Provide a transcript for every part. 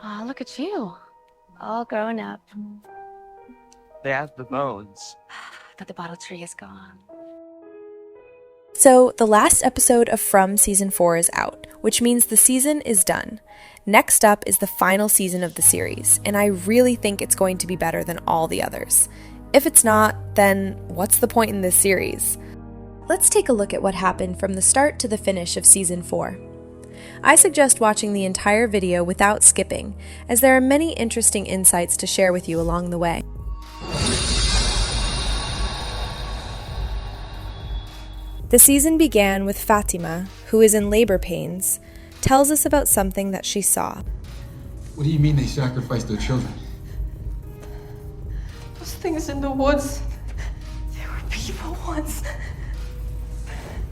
Oh, look at you. All grown up. They have the bones. But the bottle tree is gone. So, the last episode of From Season 4 is out, which means the season is done. Next up is the final season of the series, and I really think it's going to be better than all the others. If it's not, then what's the point in this series? Let's take a look at what happened from the start to the finish of Season 4. I suggest watching the entire video without skipping, as there are many interesting insights to share with you along the way. The season began with Fatima, who is in labor pains, tells us about something that she saw. What do you mean they sacrificed their children? Those things in the woods, they were people once.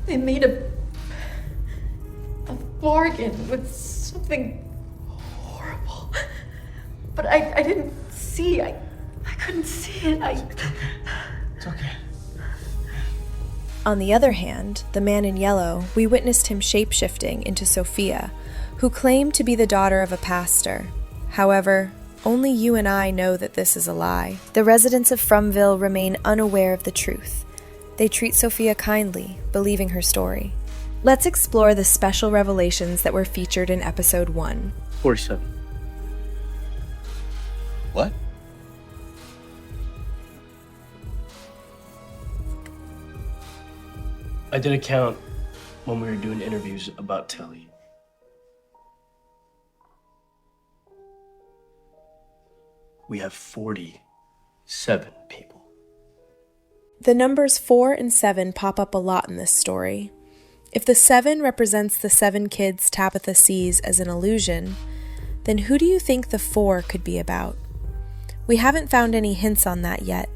They made a bargain with something horrible. But I didn't see. I couldn't see it. It's okay. On the other hand, the man in yellow, we witnessed him shape-shifting into Sophia, who claimed to be the daughter of a pastor. However, only you and I know that this is a lie. The residents of Fromville remain unaware of the truth. They treat Sophia kindly, believing her story. Let's explore the special revelations that were featured in episode 1. 47. What? I did a count when we were doing interviews about Tilly. We have 47 people. The numbers 4 and 7 pop up a lot in this story. If the 7 represents the 7 kids Tabitha sees as an illusion, then who do you think the 4 could be about? We haven't found any hints on that yet.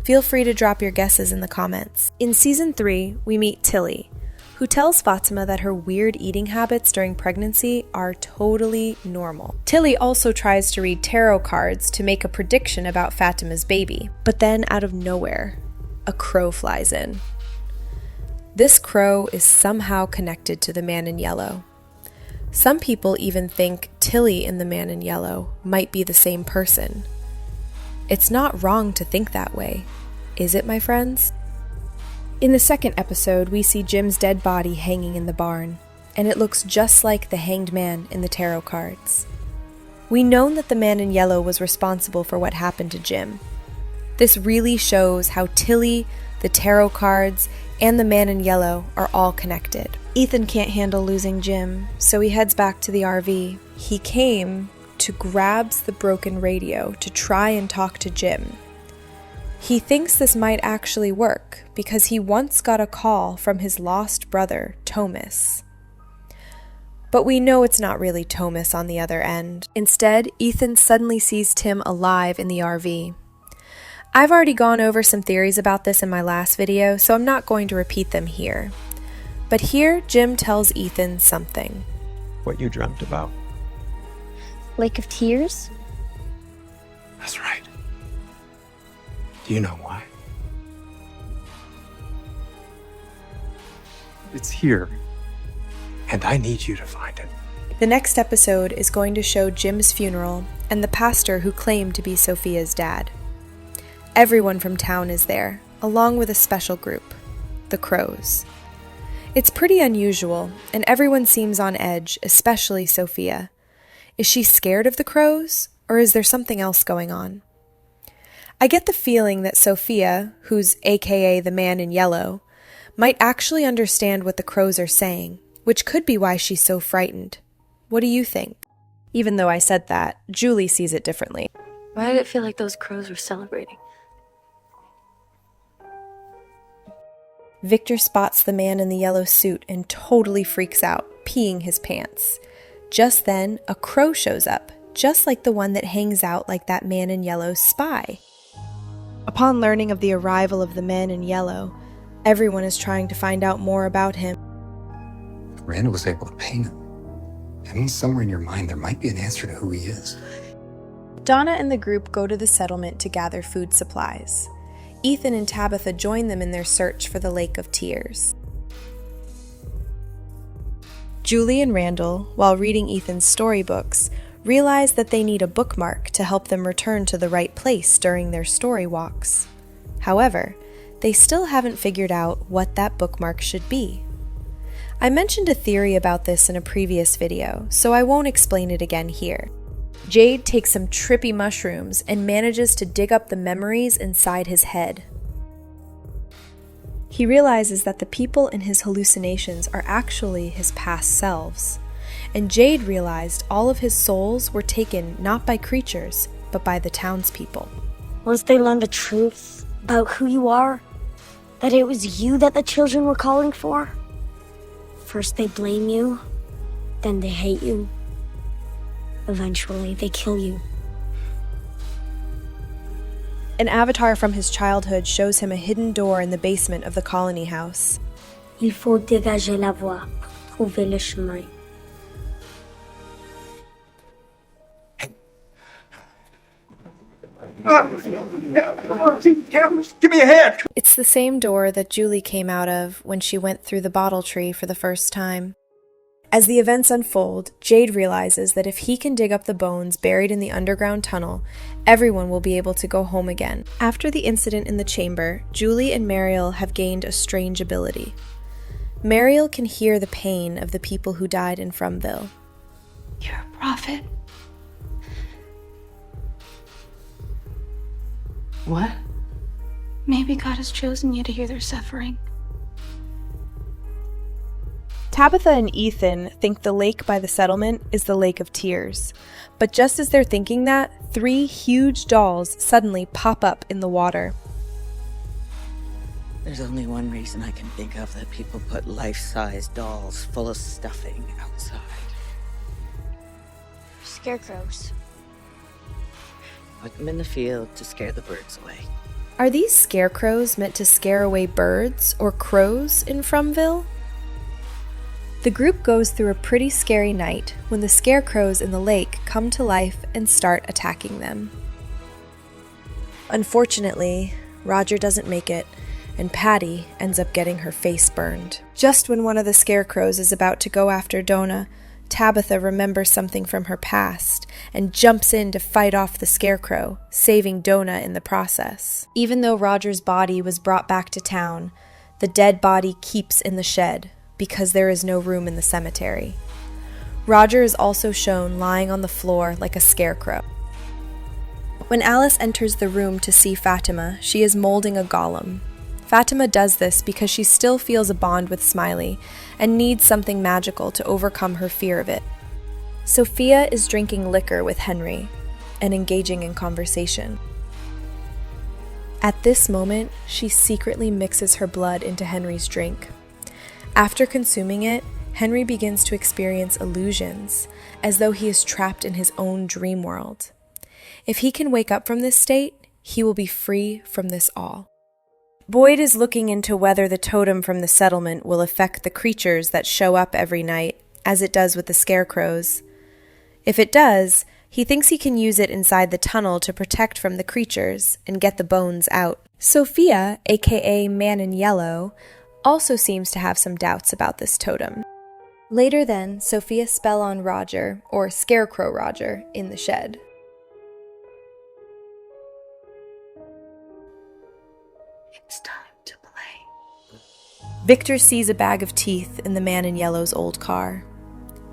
Feel free to drop your guesses in the comments. In Season 3, we meet Tilly, who tells Fatima that her weird eating habits during pregnancy are totally normal. Tilly also tries to read tarot cards to make a prediction about Fatima's baby, but then out of nowhere, a crow flies in. This crow is somehow connected to the man in yellow. Some people even think Tilly and the man in yellow might be the same person. It's not wrong to think that way, is it, my friends? In the second episode, we see Jim's dead body hanging in the barn, and it looks just like the hanged man in the tarot cards. We know that the man in yellow was responsible for what happened to Jim. This really shows how Tilly, the tarot cards, and the man in yellow are all connected. Ethan can't handle losing Jim, so he heads back to the RV. He came to grabs the broken radio to try and talk to Jim. He thinks this might actually work because he once got a call from his lost brother, Thomas. But we know it's not really Thomas on the other end. Instead, Ethan suddenly sees Tim alive in the RV. I've already gone over some theories about this in my last video, so I'm not going to repeat them here. But here, Jim tells Ethan something. What you dreamt about. Lake of Tears? That's right. Do you know why? It's here, and I need you to find it. The next episode is going to show Jim's funeral and the pastor who claimed to be Sophia's dad. Everyone from town is there, along with a special group, the Crows. It's pretty unusual, and everyone seems on edge, especially Sophia. Is she scared of the Crows, or is there something else going on? I get the feeling that Sophia, who's aka the man in yellow, might actually understand what the Crows are saying, which could be why she's so frightened. What do you think? Even though I said that, Julie sees it differently. Why did it feel like those crows were celebrating? Victor spots the man in the yellow suit and totally freaks out, peeing his pants. Just then, a crow shows up, just like the one that hangs out like that man in yellow's spy. Upon learning of the arrival of the man in yellow, everyone is trying to find out more about him. Miranda was able to paint him. That means somewhere in your mind there might be an answer to who he is. Donna and the group go to the settlement to gather food supplies. Ethan and Tabitha join them in their search for the Lake of Tears. Julie and Randall, while reading Ethan's storybooks, realize that they need a bookmark to help them return to the right place during their story walks. However, they still haven't figured out what that bookmark should be. I mentioned a theory about this in a previous video, so I won't explain it again here. Jade takes some trippy mushrooms and manages to dig up the memories inside his head. He realizes that the people in his hallucinations are actually his past selves, and Jade realized all of his souls were taken not by creatures, but by the townspeople. Once they learn the truth about who you are, that it was you that the children were calling for, first they blame you, then they hate you. Eventually, they kill you. An avatar from his childhood shows him a hidden door in the basement of the colony house. Il faut dégager la voie pour trouver le chemin. Give me a hand. It's the same door that Julie came out of when she went through the bottle tree for the first time. As the events unfold, Jade realizes that if he can dig up the bones buried in the underground tunnel, everyone will be able to go home again. After the incident in the chamber, Julie and Mariel have gained a strange ability. Mariel can hear the pain of the people who died in Fromville. You're a prophet. What? Maybe God has chosen you to hear their suffering. Tabitha and Ethan think the lake by the settlement is the Lake of Tears. But just as they're thinking that, 3 huge dolls suddenly pop up in the water. There's only one reason I can think of that people put life-size dolls full of stuffing outside. Scarecrows. Put them in the field to scare the birds away. Are these scarecrows meant to scare away birds or crows in Fromville? The group goes through a pretty scary night when the scarecrows in the lake come to life and start attacking them. Unfortunately, Roger doesn't make it, and Patty ends up getting her face burned. Just when one of the scarecrows is about to go after Donna, Tabitha remembers something from her past and jumps in to fight off the scarecrow, saving Donna in the process. Even though Roger's body was brought back to town, the dead body keeps in the shed because there is no room in the cemetery. Roger is also shown lying on the floor like a scarecrow. When Alice enters the room to see Fatima, she is molding a golem. Fatima does this because she still feels a bond with Smiley and needs something magical to overcome her fear of it. Sophia is drinking liquor with Henry and engaging in conversation. At this moment, she secretly mixes her blood into Henry's drink. After consuming it, Henry begins to experience illusions, as though he is trapped in his own dream world. If he can wake up from this state, he will be free from this all. Boyd is looking into whether the totem from the settlement will affect the creatures that show up every night, as it does with the scarecrows. If it does, he thinks he can use it inside the tunnel to protect from the creatures and get the bones out. Sophia, aka Man in Yellow, also seems to have some doubts about this totem. Later then, Sophia spell on Roger, or Scarecrow Roger, in the shed. It's time to play. Victor sees a bag of teeth in the Man in Yellow's old car.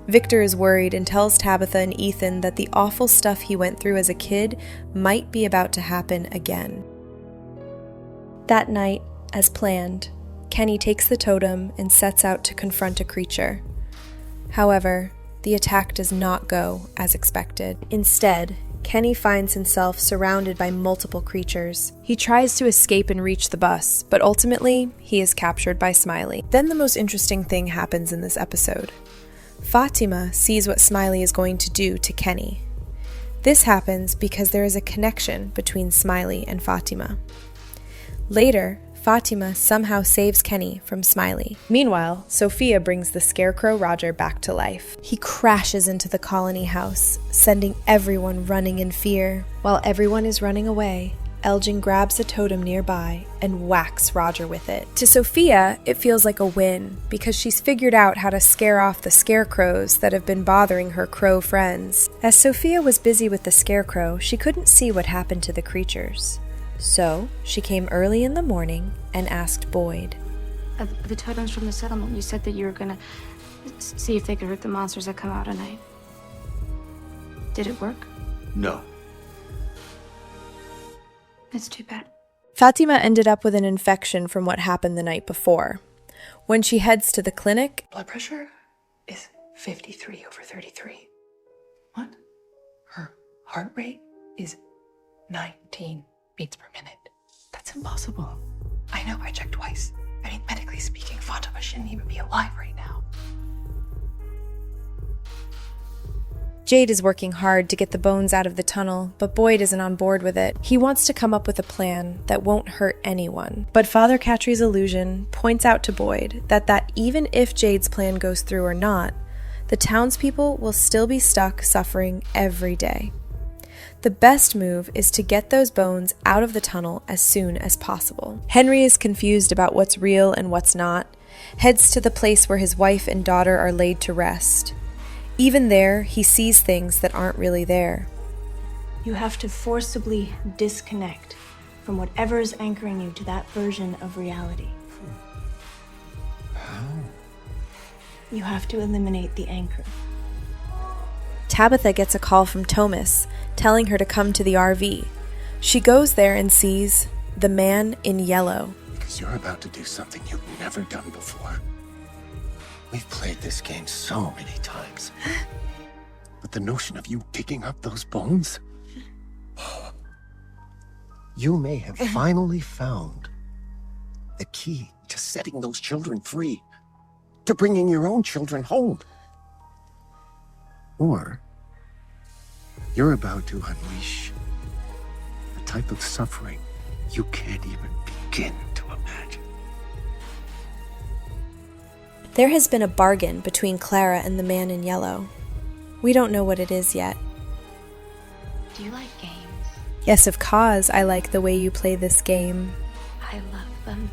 Victor is worried and tells Tabitha and Ethan that the awful stuff he went through as a kid might be about to happen again. That night, as planned, Kenny takes the totem and sets out to confront a creature. However, the attack does not go as expected. Instead, Kenny finds himself surrounded by multiple creatures. He tries to escape and reach the bus, but ultimately, he is captured by Smiley. Then the most interesting thing happens in this episode. Fatima sees what Smiley is going to do to Kenny. This happens because there is a connection between Smiley and Fatima. Later, Fatima somehow saves Kenny from Smiley. Meanwhile, Sophia brings the Scarecrow Roger back to life. He crashes into the colony house, sending everyone running in fear. While everyone is running away, Elgin grabs a totem nearby and whacks Roger with it. To Sophia, it feels like a win because she's figured out how to scare off the scarecrows that have been bothering her crow friends. As Sophia was busy with the scarecrow, she couldn't see what happened to the creatures. So, she came early in the morning and asked Boyd. The totems from the settlement, you said that you were gonna see if they could hurt the monsters that come out at night. Did it work? No. It's too bad. Fatima ended up with an infection from what happened the night before. When she heads to the clinic, Blood pressure is 53/33. What? Her heart rate is 19 beats per minute. That's impossible. I know, I checked twice. I mean, medically speaking, Fatima shouldn't even be alive right now. Jade is working hard to get the bones out of the tunnel, but Boyd isn't on board with it. He wants to come up with a plan that won't hurt anyone. But Father Cattry's illusion points out to Boyd that even if Jade's plan goes through or not, the townspeople will still be stuck suffering every day. The best move is to get those bones out of the tunnel as soon as possible. Henry is confused about what's real and what's not, heads to the place where his wife and daughter are laid to rest. Even there, he sees things that aren't really there. You have to forcibly disconnect from whatever is anchoring you to that version of reality. How? You have to eliminate the anchor. Tabitha gets a call from Thomas, telling her to come to the RV. She goes there and sees the man in yellow. Because you're about to do something you've never done before. We've played this game so many times. But the notion of you picking up those bones? You may have finally found the key to setting those children free, to bringing your own children home. Or you're about to unleash a type of suffering you can't even begin to imagine. There has been a bargain between Clara and the man in yellow. We don't know what it is yet. Do you like games? Yes, of cause I like the way you play this game. I love them.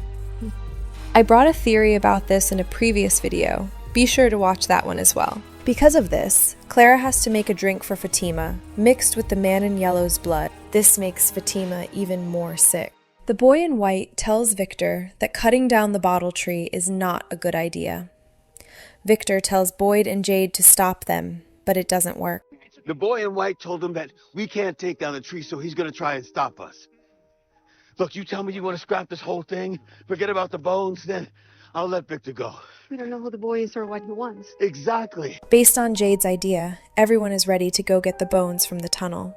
I brought a theory about this in a previous video. Be sure to watch that one as well. Because of this, Clara has to make a drink for Fatima, mixed with the man in yellow's blood. This makes Fatima even more sick. The boy in white tells Victor that cutting down the bottle tree is not a good idea. Victor tells Boyd and Jade to stop them, but it doesn't work. The boy in white told him that we can't take down the tree, so he's gonna try and stop us. Look, you tell me you want to scrap this whole thing, forget about the bones, then I'll let Victor go. We don't know who the boy is or what he wants. Exactly. Based on Jade's idea, everyone is ready to go get the bones from the tunnel.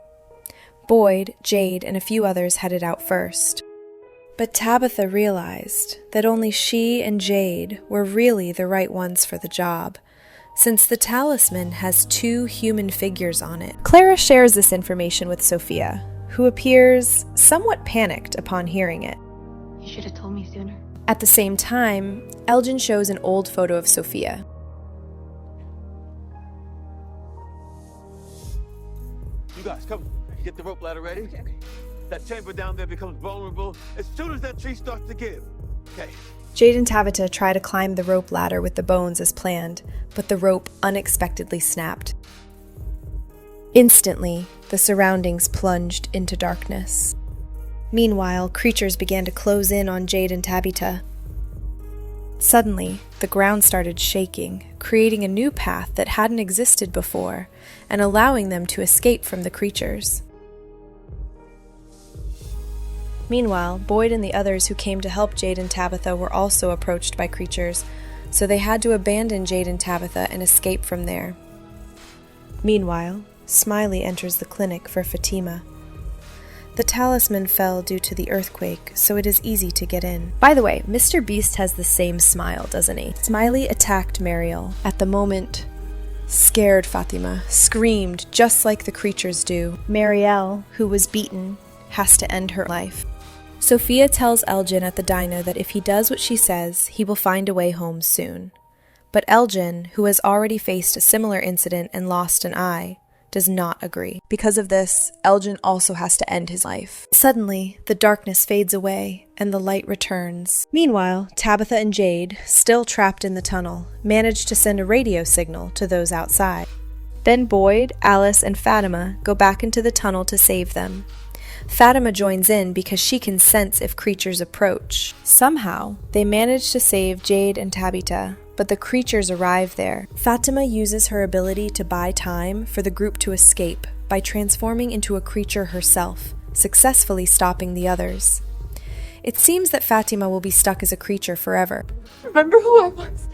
Boyd, Jade, and a few others headed out first. But Tabitha realized that only she and Jade were really the right ones for the job, since the talisman has 2 human figures on it. Clara shares this information with Sophia, who appears somewhat panicked upon hearing it. You should have told me sooner. At the same time, Elgin shows an old photo of Sophia. You guys, come. Get the rope ladder ready. Okay. That chamber down there becomes vulnerable as soon as that tree starts to give. Okay. Jade and Tabitha try to climb the rope ladder with the bones as planned, but the rope unexpectedly snapped. Instantly, the surroundings plunged into darkness. Meanwhile, creatures began to close in on Jade and Tabitha. Suddenly, the ground started shaking, creating a new path that hadn't existed before, and allowing them to escape from the creatures. Meanwhile, Boyd and the others who came to help Jade and Tabitha were also approached by creatures, so they had to abandon Jade and Tabitha and escape from there. Meanwhile, Smiley enters the clinic for Fatima. The talisman fell due to the earthquake, so it is easy to get in. By the way, Mr. Beast has the same smile, doesn't he? Smiley attacked Mariel. At the moment, scared Fatima, screamed just like the creatures do. Mariel, who was beaten, has to end her life. Sophia tells Elgin at the diner that if he does what she says, he will find a way home soon. But Elgin, who has already faced a similar incident and lost an eye, does not agree. Because of this, Elgin also has to end his life. Suddenly, the darkness fades away and the light returns. Meanwhile, Tabitha and Jade, still trapped in the tunnel, manage to send a radio signal to those outside. Then Boyd, Alice, and Fatima go back into the tunnel to save them. Fatima joins in because she can sense if creatures approach. Somehow, they manage to save Jade and Tabitha, but the creatures arrive there. Fatima uses her ability to buy time for the group to escape by transforming into a creature herself, successfully stopping the others. It seems that Fatima will be stuck as a creature forever. Remember who I was?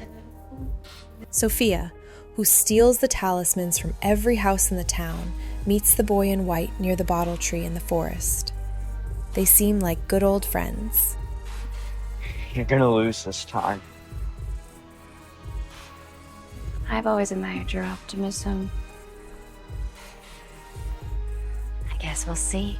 Sophia, who steals the talismans from every house in the town, meets the boy in white near the bottle tree in the forest. They seem like good old friends. You're gonna lose this time. I've always admired your optimism. I guess we'll see.